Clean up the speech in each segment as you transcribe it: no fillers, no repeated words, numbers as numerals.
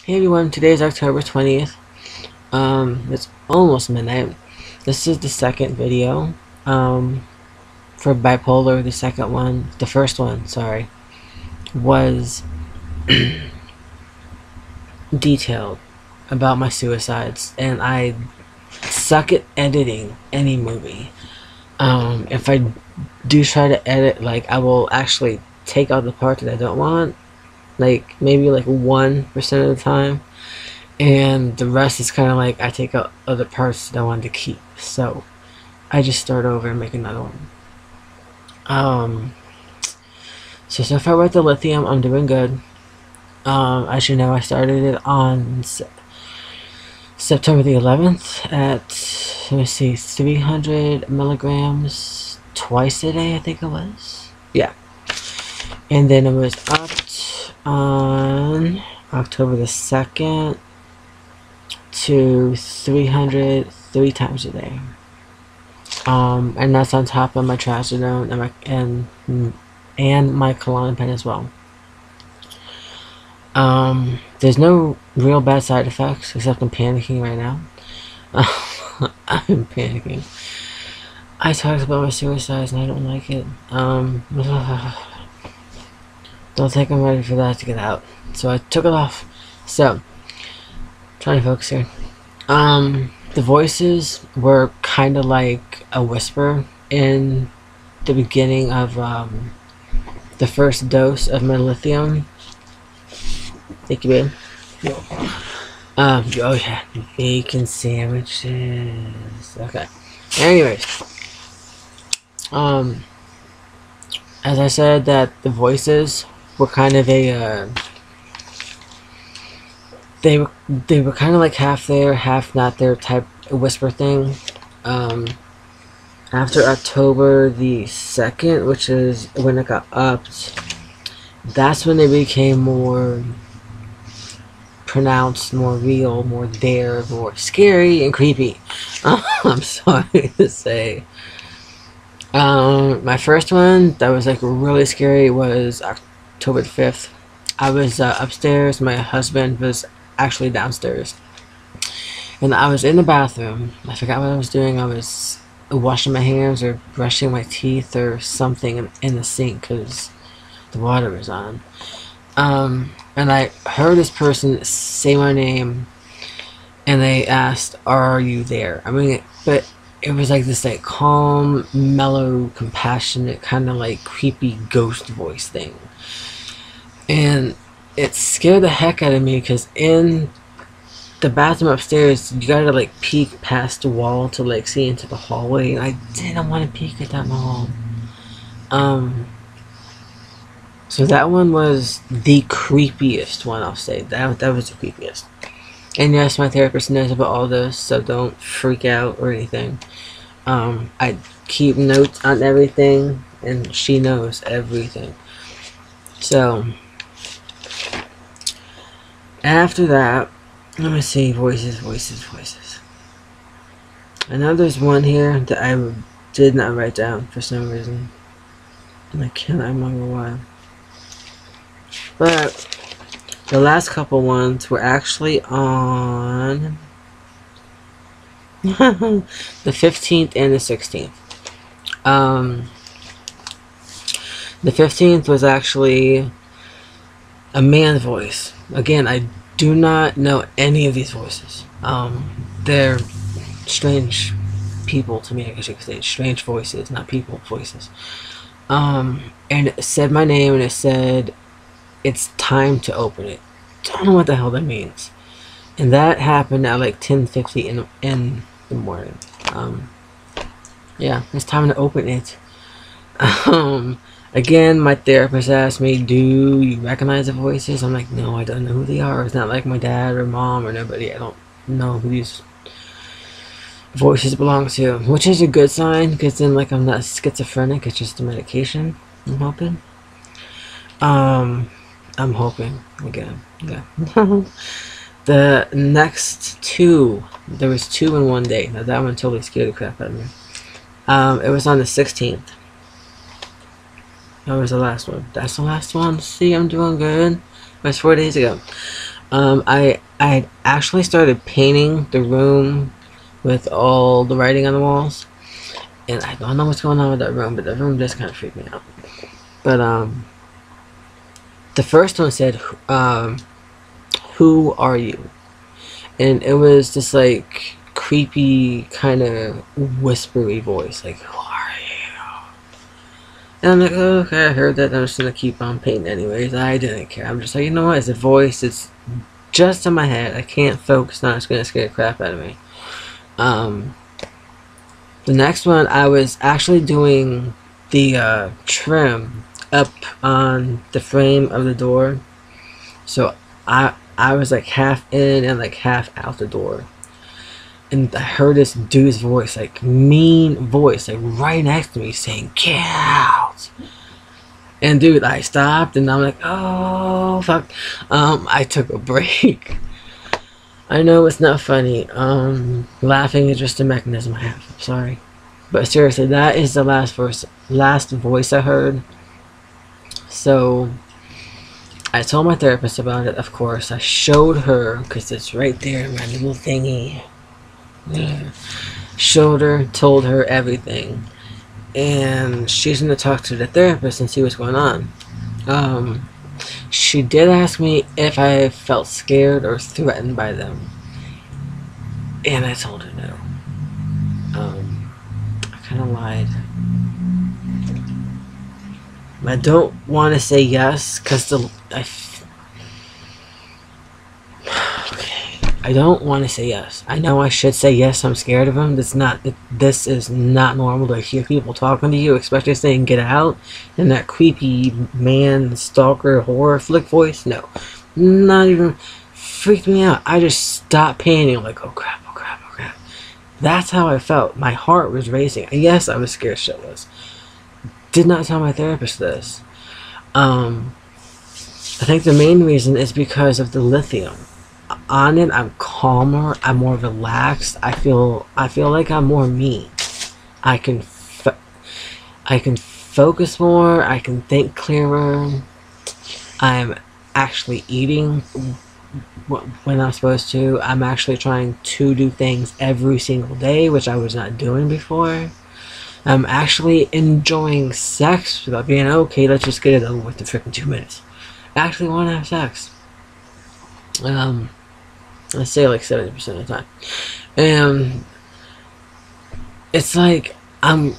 Hey everyone, today is October 20th. It's almost midnight. This is the second video. For bipolar, the first one, sorry, was detailed about my suicides, and I suck at editing any movie. If I do try to edit, like, I will actually take out the part that I don't want, like, maybe like 1% of the time. And the rest is kind of like I take out other parts that I wanted to keep. So I just start over and make another one. Um, so far with the lithium, I'm doing good. As you know, I started it on September the 11th at, let me see, 300 milligrams twice a day, I think it was. Yeah. And then it was upped on October the 2nd to 300 3 times a day. And that's on top of my trazodone and my Klonopin as well. There's no real bad side effects except I'm panicking right now. I'm panicking. I talked about my suicides and I don't like it. Don't think I'm ready for that to get out. So I took it off. So, trying to focus here. The voices were kind of like a whisper in the beginning of the first dose of my lithium. Thank you, babe. Oh yeah, bacon sandwiches. Okay. Anyways, as I said, that the voices were kind of a they were kind of like half there, half not there type whisper thing. After October the 2nd, which is when it got upped, that's when they became more pronounced, more real, more there, more scary and creepy. I'm sorry to say. My first one that was like really scary was October the 5th. I was upstairs. My husband was actually downstairs, and I was in the bathroom. I forgot what I was doing. I was washing my hands or brushing my teeth or something in the sink because the water was on. And I heard this person say my name, and they asked, "Are you there?" I mean, but it was like this like calm, mellow, compassionate, kind of like creepy ghost voice thing, and it scared the heck out of me because in the bathroom upstairs, you gotta like peek past the wall to like see into the hallway, and I didn't want to peek at that wall. Um, so that one was the creepiest one, I'll say. That was the creepiest. And yes, my therapist knows about all this, so don't freak out or anything. I keep notes on everything, and she knows everything. So, after that, let me see, voices. I know there's one here that I did not write down for some reason. And I cannot remember why. But the last couple ones were actually on the 15th and the 16th. The 15th was actually a man's voice. Again, I do not know any of these voices. They're strange people to me, I guess you could say. Strange voices, not people voices. And it said my name, and it said it's time to open it. Don't know what the hell that means. And that happened at like 10:50 in the morning. Yeah, it's time to open it. Again, my therapist asked me, "Do you recognize the voices?" I'm like, "No, I don't know who they are. It's not like my dad or mom or nobody. I don't know who these voices belong to," which is a good sign because then, like, I'm not schizophrenic. It's just the medication. I'm hoping. I'm hoping again. Yeah. The next two, there was two in one day. Now that one totally scared the crap out of me. It was on the 16th. That was the last one. That's the last one. See, I'm doing good. It was 4 days ago. I actually started painting the room with all the writing on the walls, and I don't know what's going on with that room, but the room just kind of freaked me out. But the first one said, "Who are you?" And it was this like creepy kind of whispery voice, like, "Who are you?" And I'm like, oh, okay, I heard that. I'm just gonna keep on painting anyways. I didn't care. I'm just like, you know what? It's a voice. It's just in my head. I can't focus on it. It's gonna scare the crap out of me. Um, the next one, I was actually doing the trim up on the frame of the door. So I was like half in and like half out the door. And I heard this dude's voice, like mean voice, like right next to me saying, "Get out." And dude, I stopped and I'm like, oh fuck. I took a break. I know it's not funny. Laughing is just a mechanism I have. I'm sorry. But seriously, that is the last voice I heard. So I told my therapist about it, of course. I showed her, because it's right there in my little thingy. Showed her, told her everything. And she's going to talk to the therapist and see what's going on. She did ask me if I felt scared or threatened by them. And I told her no. I kind of lied. I don't want to say yes because I don't want to say yes. I know I should say yes. I'm scared of him. This is not normal to hear people talking to you, especially saying "get out" in that creepy man stalker horror flick voice. No, not even freaked me out. I just stopped painting. I'm like, oh crap, oh crap, oh crap. That's how I felt. My heart was racing. Yes, I was scared shitless. Did not tell my therapist this. I think the main reason is because of the lithium. On it, I'm calmer. I'm more relaxed. I feel like I'm more me. I can focus more. I can think clearer. I'm actually eating when I'm supposed to. I'm actually trying to do things every single day, which I was not doing before. I'm actually enjoying sex without being okay. Let's just get it over with in freaking 2 minutes. I actually want to have sex. I say like 70% of the time. And it's like I'm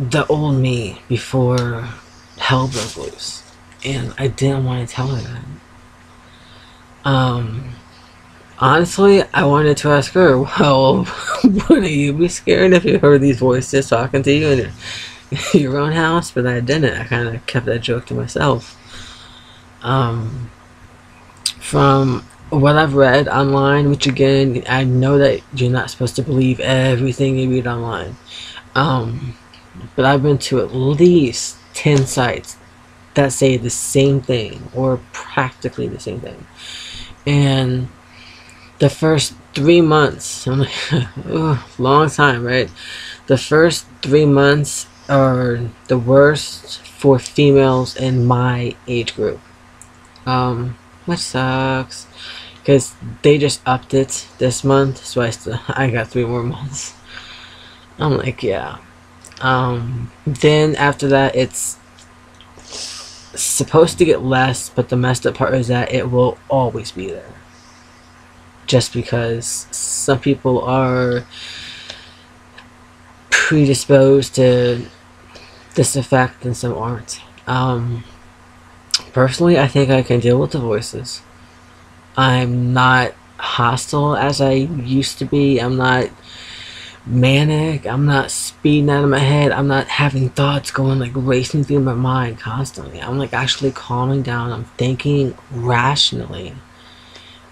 the old me before hell broke loose. And I didn't want to tell her that. Honestly, I wanted to ask her, well, wouldn't you be scared if you heard these voices talking to you in your own house? But I didn't. I kind of kept that joke to myself. From what I've read online, which again, I know that you're not supposed to believe everything you read online. But I've been to at least 10 sites that say the same thing, or practically the same thing. And the first 3 months, I'm like, oh, long time, right? The first 3 months are the worst for females in my age group. Which sucks, because they just upped it this month, so I got 3 more months. I'm like, yeah. Then after that, it's supposed to get less, but the messed up part is that it will always be there. Just because some people are predisposed to this effect and some aren't. Personally, I think I can deal with the voices. I'm not hostile as I used to be. I'm not manic. I'm not speeding out of my head. I'm not having thoughts going like racing through my mind constantly. I'm like actually calming down. I'm thinking rationally.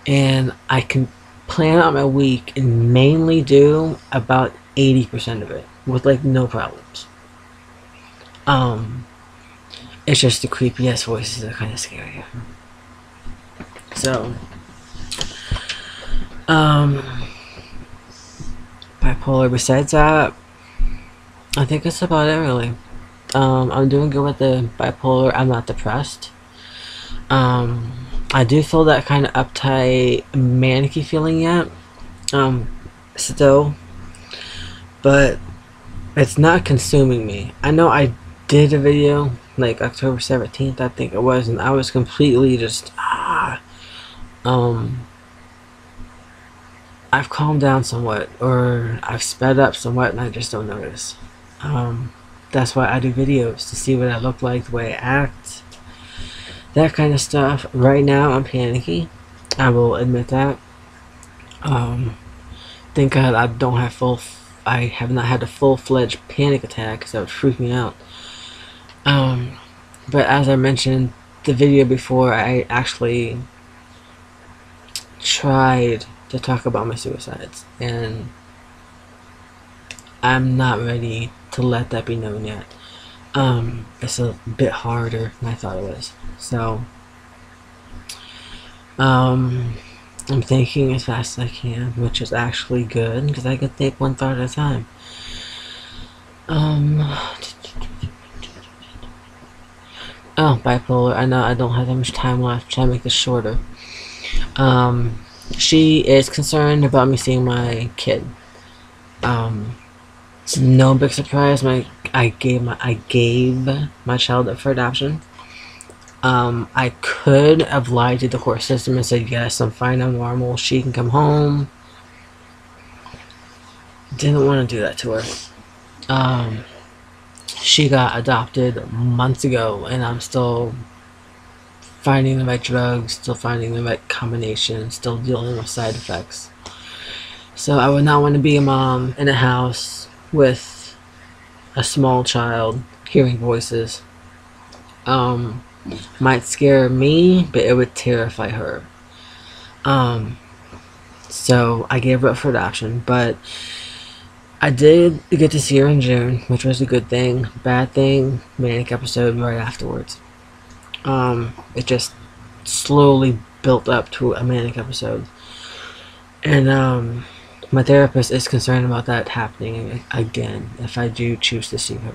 And I can plan out my week and mainly do about 80% of it with like no problems. It's just the creepy ass voices that kind of scare you. So, bipolar. Besides that, I think that's about it really. I'm doing good with the bipolar. I'm not depressed. I I do feel that kind of uptight, manicky feeling yet. Still, but it's not consuming me. I know I did a video like October 17th, I think it was, and I was completely just I've calmed down somewhat, or I've sped up somewhat, and I just don't notice. That's why I do videos, to see what I look like, the way I act, that kind of stuff. Right now, I'm panicky. I will admit that. Thank God I have not had a full-fledged panic attack, because that would freak me out. But as I mentioned the video before, I actually tried to talk about my suicides, and I'm not ready to let that be known yet. It's a bit harder than I thought it was. So, I'm thinking as fast as I can, which is actually good, because I can think one thought at a time. Oh, bipolar. I know I don't have that much time left. Try to make this shorter. She is concerned about me seeing my kid. It's no big surprise. I gave my child up for adoption. I could have lied to the court system and said, yes, I'm fine, I'm normal, she can come home. Didn't want to do that to her. She got adopted months ago, and I'm still finding the right drugs, still finding the right combination, still dealing with side effects. So I would not want to be a mom in a house with a small child hearing voices. Might scare me, but it would terrify her. So I gave her up for adoption, but I did get to see her in June, which was a good thing. Bad thing, manic episode right afterwards. It just slowly built up to a manic episode. And my therapist is concerned about that happening again if I do choose to see her.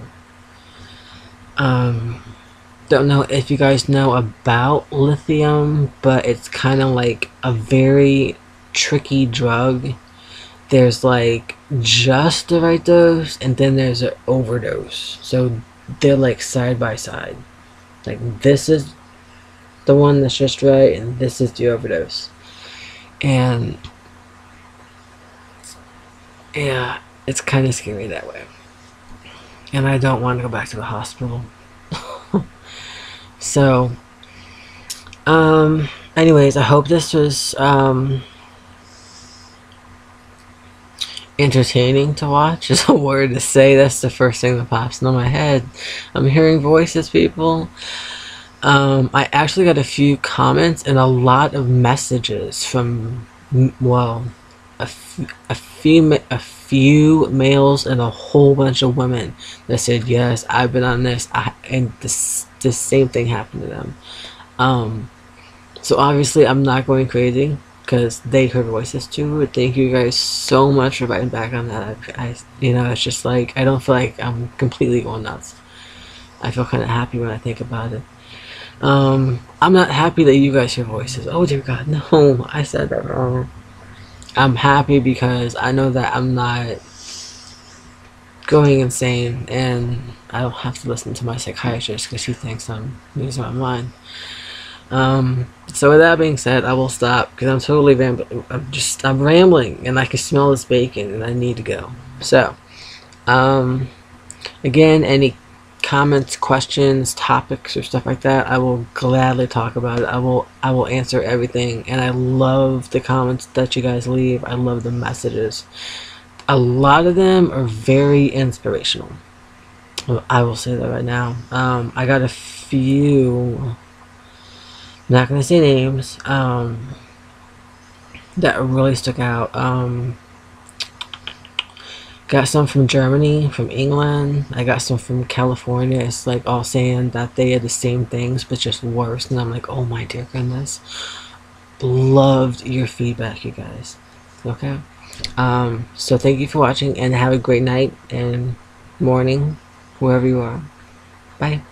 Don't know if you guys know about lithium, but it's kind of like a very tricky drug. There's like just the right dose, and then there's an overdose. So they're like side by side. Like, this is the one that's just right, and this is the overdose. And yeah, it's kind of scary that way. And I don't want to go back to the hospital. So, anyways, I hope this was entertaining to watch. Is a word to say. That's the first thing that pops into my head. I'm hearing voices, people. I actually got a few comments and a lot of messages from, well, a few males and a whole bunch of women that said, yes, I've been on this, and the same thing happened to them. So obviously I'm not going crazy, because they heard voices too. Thank you guys so much for writing back on that. It's just like, I don't feel like I'm completely going nuts. I feel kind of happy when I think about it. I'm not happy that you guys hear voices. Oh dear God, no, I said that wrong. I'm happy because I know that I'm not going insane, and I don't have to listen to my psychiatrist because he thinks I'm losing my mind. So with that being said, I will stop because I'm totally rambling. I'm rambling, and I can smell this bacon, and I need to go. So, again, any comments, questions, topics, or stuff like that, I will gladly talk about it. I will answer everything, and I love the comments that you guys leave. I love the messages. A lot of them are very inspirational. I will say that right now. I got a few, not gonna say names, that really stuck out. Got some from Germany, from England. I got some from California. It's like all saying that they had the same things, but just worse. And I'm like, oh my dear goodness. Loved your feedback, you guys. Okay? So thank you for watching, and have a great night and morning, wherever you are. Bye.